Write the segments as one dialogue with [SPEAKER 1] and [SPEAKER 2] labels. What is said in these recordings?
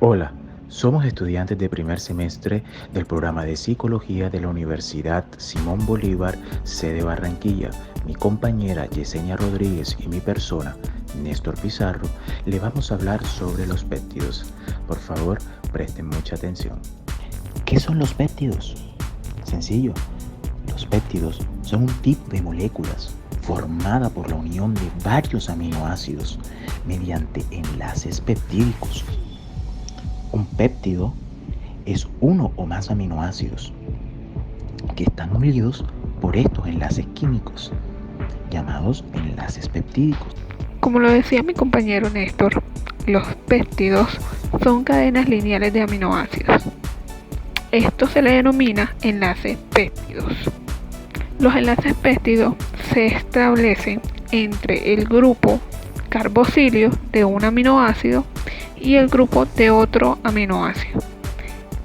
[SPEAKER 1] Hola, somos estudiantes de primer semestre del programa de Psicología de la Universidad Simón Bolívar, sede Barranquilla. Mi compañera Yesenia Rodríguez y mi persona, Néstor Pizarro, le vamos a hablar sobre los péptidos. Por favor, presten mucha atención. ¿Qué son los péptidos? Sencillo, los péptidos son un tipo de moléculas formada por la unión de varios aminoácidos mediante enlaces peptídicos. Un péptido es uno o más aminoácidos que están unidos por estos enlaces químicos, llamados enlaces peptídicos.
[SPEAKER 2] Como lo decía mi compañero Néstor, los péptidos son cadenas lineales de aminoácidos. Esto se le denomina enlaces péptidos. Los enlaces péptidos se establecen entre el grupo carboxilio de un aminoácido y el grupo de otro aminoácido.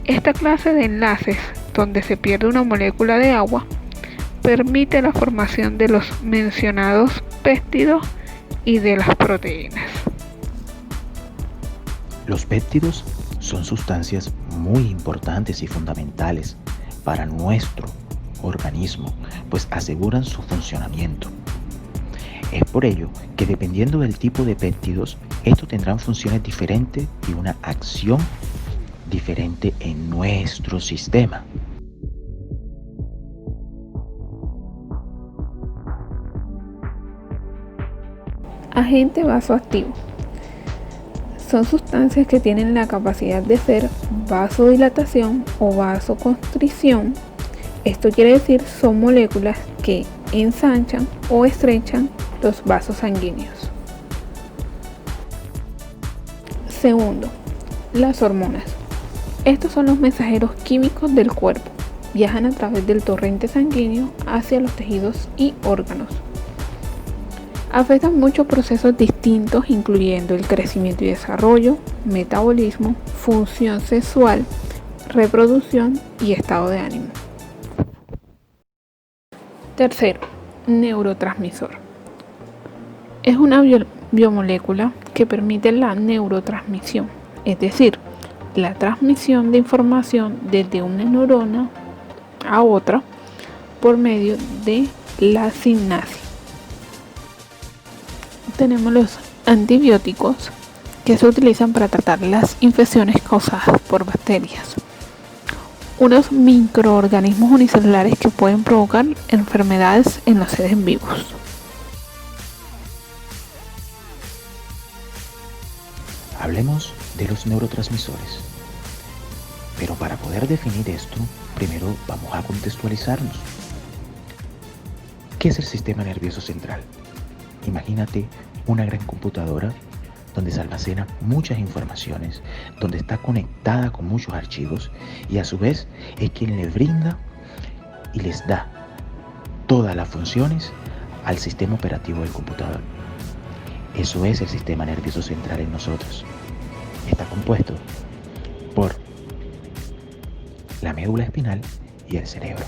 [SPEAKER 2] Esta clase de enlaces, donde se pierde una molécula de agua, permite la formación de los mencionados péptidos y de las proteínas.
[SPEAKER 1] Los péptidos son sustancias muy importantes y fundamentales para nuestro organismo, pues aseguran su funcionamiento. Es por ello que dependiendo del tipo de péptidos, estos tendrán funciones diferentes y una acción diferente en nuestro sistema.
[SPEAKER 2] Agente vasoactivo. Son sustancias que tienen la capacidad de hacer vasodilatación o vasoconstricción. Esto quiere decir son moléculas que ensanchan o estrechan los vasos sanguíneos. Segundo, las hormonas. Estos son los mensajeros químicos del cuerpo. Viajan a través del torrente sanguíneo hacia los tejidos y órganos. Afectan muchos procesos distintos, incluyendo el crecimiento y desarrollo, metabolismo, función sexual, reproducción y estado de ánimo. Tercero, neurotransmisor. Es una biomolécula que permite la neurotransmisión, es decir, la transmisión de información desde una neurona a otra por medio de la sinapsis. Tenemos los antibióticos que se utilizan para tratar las infecciones causadas por bacterias. Unos microorganismos unicelulares que pueden provocar enfermedades en los seres vivos.
[SPEAKER 1] Hablemos de los neurotransmisores. Pero para poder definir esto, primero vamos a contextualizarnos. ¿Qué es el sistema nervioso central? Imagínate una gran computadora donde se almacenan muchas informaciones, donde está conectada con muchos archivos y a su vez es quien le brinda y les da todas las funciones al sistema operativo del computador. Eso es el sistema nervioso central en nosotros. Está compuesto por la médula espinal y el cerebro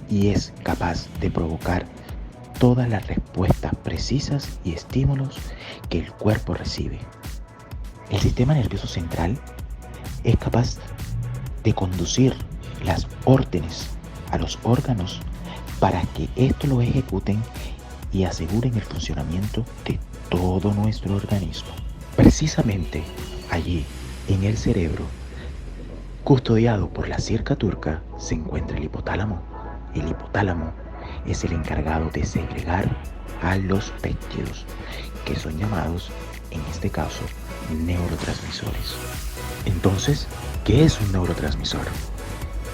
[SPEAKER 1] y es capaz de provocar todas las respuestas precisas y estímulos que el cuerpo recibe. El sistema nervioso central es capaz de conducir las órdenes a los órganos para que estos lo ejecuten y aseguren el funcionamiento de todo nuestro organismo. Precisamente allí, en el cerebro, custodiado por la cerca turca, se encuentra el hipotálamo. El hipotálamo es el encargado de segregar a los péptidos, que son llamados, en este caso, neurotransmisores. Entonces, ¿qué es un neurotransmisor?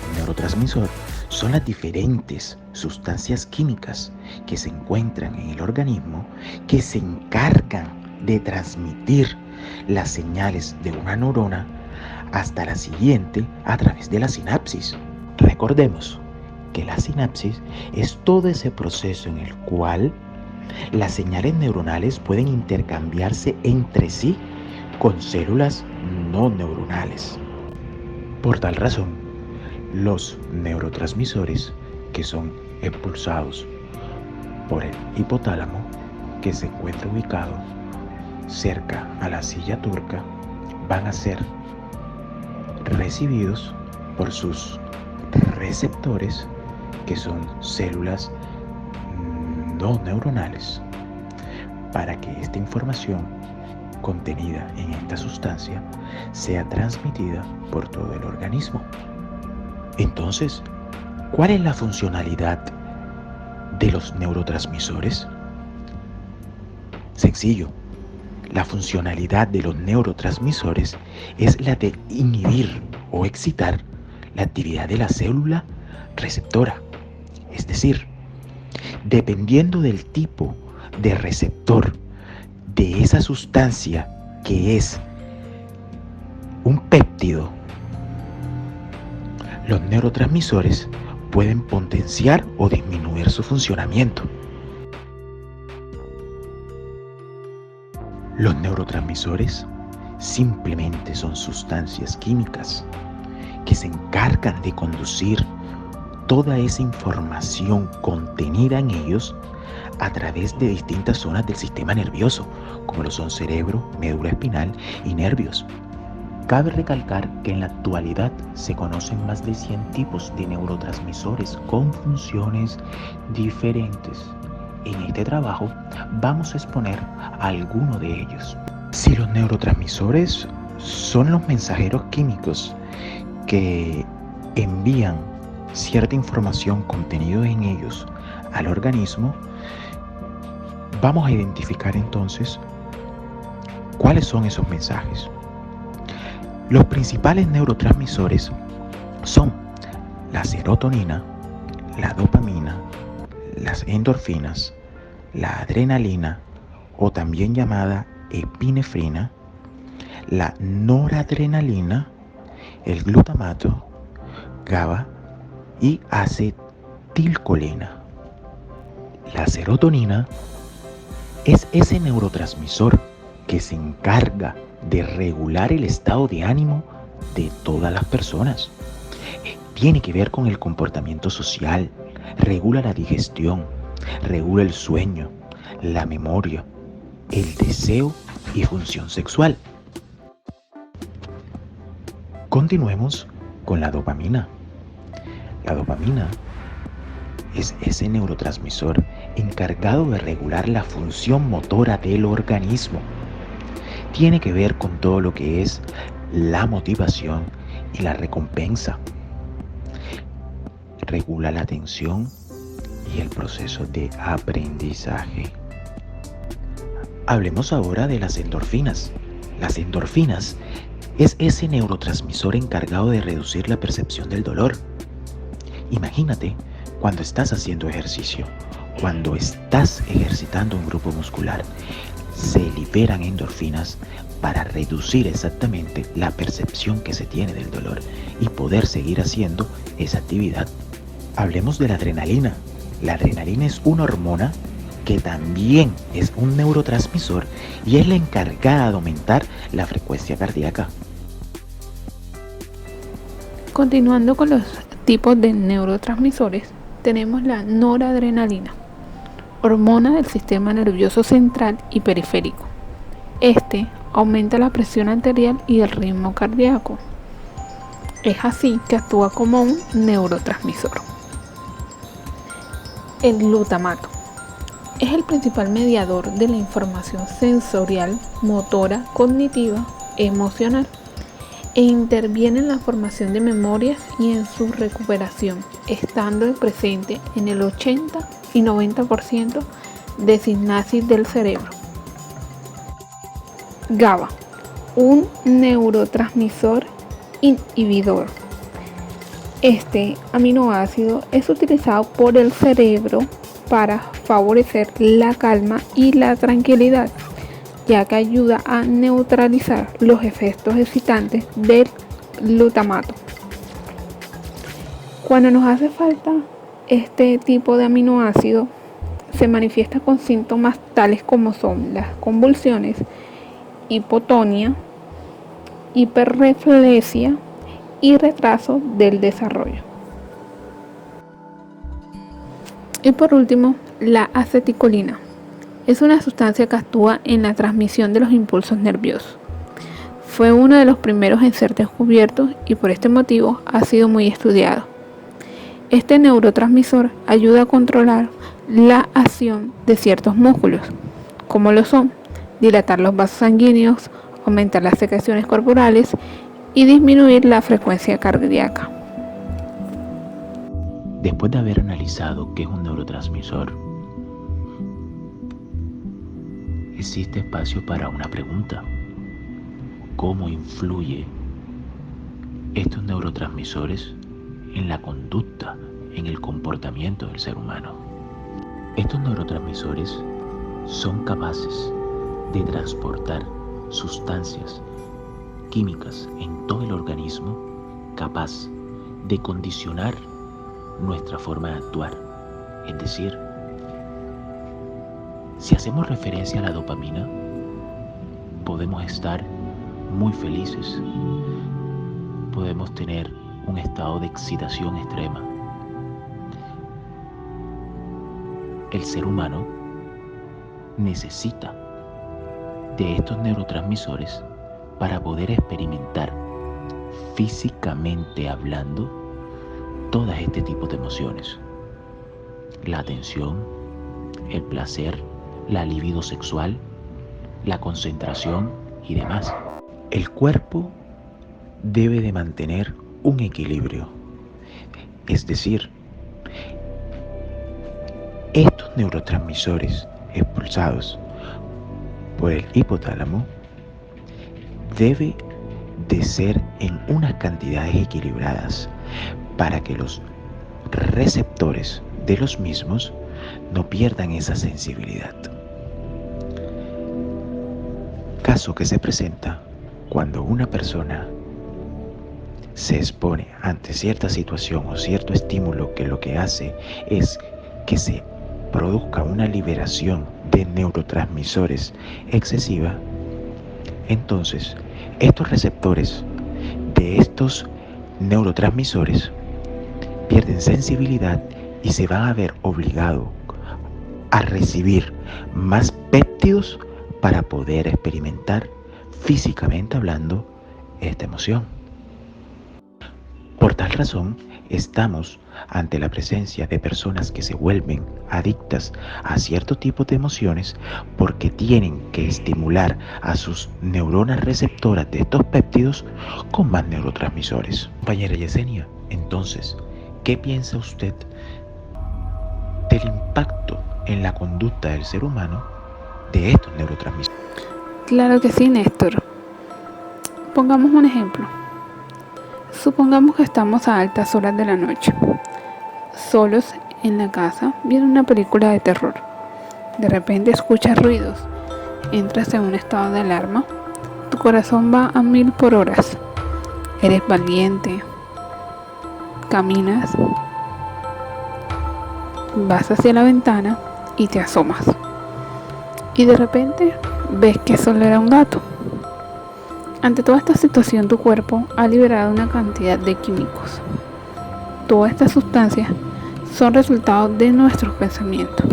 [SPEAKER 1] Un neurotransmisor son las diferentes sustancias químicas que se encuentran en el organismo que se encargan de transmitir las señales de una neurona hasta la siguiente a través de la sinapsis. Recordemos que la sinapsis es todo ese proceso en el cual las señales neuronales pueden intercambiarse entre sí con células no neuronales. Por tal razón, los neurotransmisores que son expulsados por el hipotálamo, que se encuentra ubicado cerca a la silla turca, van a ser recibidos por sus receptores, que son células no neuronales, para que esta información contenida en esta sustancia sea transmitida por todo el organismo. Entonces, ¿cuál es la funcionalidad de los neurotransmisores? Sencillo. La funcionalidad de los neurotransmisores es la de inhibir o excitar la actividad de la célula receptora. Es decir, dependiendo del tipo de receptor de esa sustancia que es un péptido, los neurotransmisores pueden potenciar o disminuir su funcionamiento. Los neurotransmisores simplemente son sustancias químicas que se encargan de conducir toda esa información contenida en ellos a través de distintas zonas del sistema nervioso, como lo son cerebro, médula espinal y nervios. Cabe recalcar que en la actualidad se conocen más de 100 tipos de neurotransmisores con funciones diferentes. En este trabajo vamos a exponer algunos de ellos. Si los neurotransmisores son los mensajeros químicos que envían cierta información contenida en ellos al organismo, vamos a identificar entonces cuáles son esos mensajes. Los principales neurotransmisores son la serotonina, la dopamina, las endorfinas, la adrenalina o también llamada epinefrina, la noradrenalina, el glutamato, GABA y acetilcolina. La serotonina es ese neurotransmisor que se encarga de regular el estado de ánimo de todas las personas. Tiene que ver con el comportamiento social, regula la digestión, regula el sueño, la memoria, el deseo y función sexual. Continuemos con la dopamina. La dopamina es ese neurotransmisor encargado de regular la función motora del organismo. Tiene que ver con todo lo que es la motivación y la recompensa. Regula la atención y el proceso de aprendizaje. Hablemos ahora de las endorfinas. Las endorfinas es ese neurotransmisor encargado de reducir la percepción del dolor. Imagínate cuando estás haciendo ejercicio, cuando estás ejercitando un grupo muscular, se liberan endorfinas para reducir exactamente la percepción que se tiene del dolor y poder seguir haciendo esa actividad. Hablemos de la adrenalina. La adrenalina es una hormona que también es un neurotransmisor y es la encargada de aumentar la frecuencia cardíaca.
[SPEAKER 2] Continuando con los tipos de neurotransmisores, tenemos la noradrenalina, hormona del sistema nervioso central y periférico. Este aumenta la presión arterial y el ritmo cardíaco. Es así que actúa como un neurotransmisor. El glutamato es el principal mediador de la información sensorial, motora, cognitiva, emocional e interviene en la formación de memorias y en su recuperación, estando presente en el 80 y 90% de sinapsis del cerebro. GABA, un neurotransmisor inhibidor. Este aminoácido es utilizado por el cerebro para favorecer la calma y la tranquilidad, ya que ayuda a neutralizar los efectos excitantes del glutamato. Cuando nos hace falta Este tipo de aminoácido se manifiesta con síntomas tales como son las convulsiones, hipotonía, hiperreflexia y retraso del desarrollo. Y por último, la aceticolina. Es una sustancia que actúa en la transmisión de los impulsos nerviosos. Fue uno de los primeros en ser descubiertos y por este motivo ha sido muy estudiado. Este neurotransmisor ayuda a controlar la acción de ciertos músculos, como lo son dilatar los vasos sanguíneos, aumentar las secreciones corporales y disminuir la frecuencia cardíaca.
[SPEAKER 1] Después de haber analizado qué es un neurotransmisor, existe espacio para una pregunta. ¿Cómo influye estos neurotransmisores en la conducta, en el comportamiento del ser humano? Estos neurotransmisores son capaces de transportar sustancias químicas en todo el organismo, capaz de condicionar nuestra forma de actuar. Es decir, si hacemos referencia a la dopamina, podemos estar muy felices, podemos tener un estado de excitación extrema. El ser humano necesita de estos neurotransmisores para poder experimentar físicamente hablando todas este tipo de emociones: la atención, el placer, la libido sexual, la concentración y demás. El cuerpo debe de mantener un equilibrio, es decir, estos neurotransmisores expulsados por el hipotálamo debe de ser en unas cantidades equilibradas para que los receptores de los mismos no pierdan esa sensibilidad. Caso que se presenta cuando una persona se expone ante cierta situación o cierto estímulo que lo que hace es que se produzca una liberación de neurotransmisores excesiva, entonces estos receptores de estos neurotransmisores pierden sensibilidad y se van a ver obligados a recibir más péptidos para poder experimentar físicamente hablando esta emoción. Por tal razón, estamos ante la presencia de personas que se vuelven adictas a cierto tipo de emociones porque tienen que estimular a sus neuronas receptoras de estos péptidos con más neurotransmisores. Compañera Yesenia, entonces, ¿qué piensa usted del impacto en la conducta del ser humano de estos neurotransmisores?
[SPEAKER 2] Claro que sí, Néstor. Pongamos un ejemplo. Supongamos que estamos a altas horas de la noche, solos en la casa, viendo una película de terror. De repente escuchas ruidos, entras en un estado de alarma, tu corazón va a 1000 por hora. Eres valiente, caminas, vas hacia la ventana y te asomas. Y de repente ves que solo era un gato. Ante toda esta situación, tu cuerpo ha liberado una cantidad de químicos. Todas estas sustancias son resultados de nuestros pensamientos.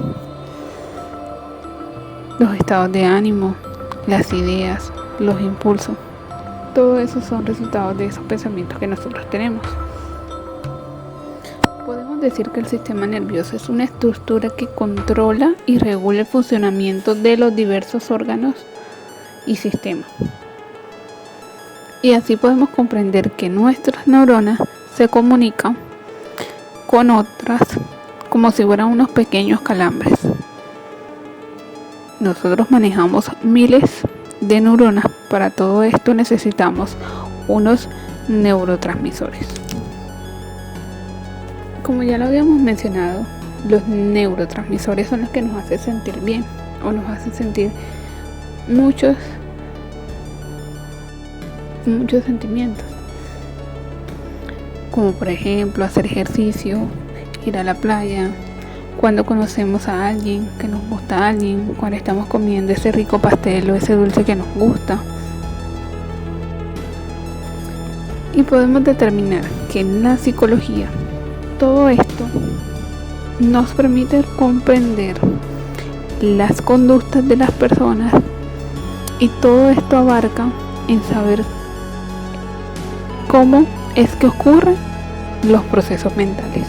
[SPEAKER 2] Los estados de ánimo, las ideas, los impulsos, todo eso son resultados de esos pensamientos que nosotros tenemos. Podemos decir que el sistema nervioso es una estructura que controla y regula el funcionamiento de los diversos órganos y sistemas. Y así podemos comprender que nuestras neuronas se comunican con otras como si fueran unos pequeños calambres. Nosotros manejamos miles de neuronas. Para todo esto necesitamos unos neurotransmisores. Como ya lo habíamos mencionado, los neurotransmisores son los que nos hacen sentir bien o nos hacen sentir muchos sentimientos, como por ejemplo hacer ejercicio, ir a la playa, cuando conocemos a alguien, que nos gusta a alguien, cuando estamos comiendo ese rico pastel o ese dulce que nos gusta. Y podemos determinar que en la psicología todo esto nos permite comprender las conductas de las personas, y todo esto abarca en saber cómo es que ocurren los procesos mentales.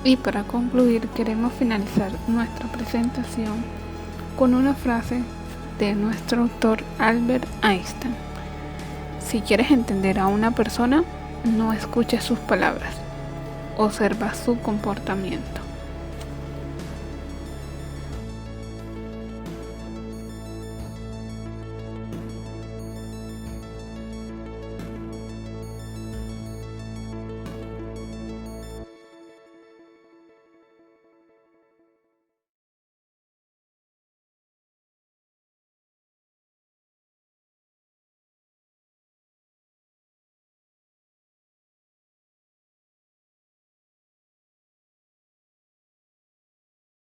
[SPEAKER 2] Y para concluir, queremos finalizar nuestra presentación con una frase de nuestro autor Albert Einstein. Si quieres entender a una persona, no escuches sus palabras, observa su comportamiento.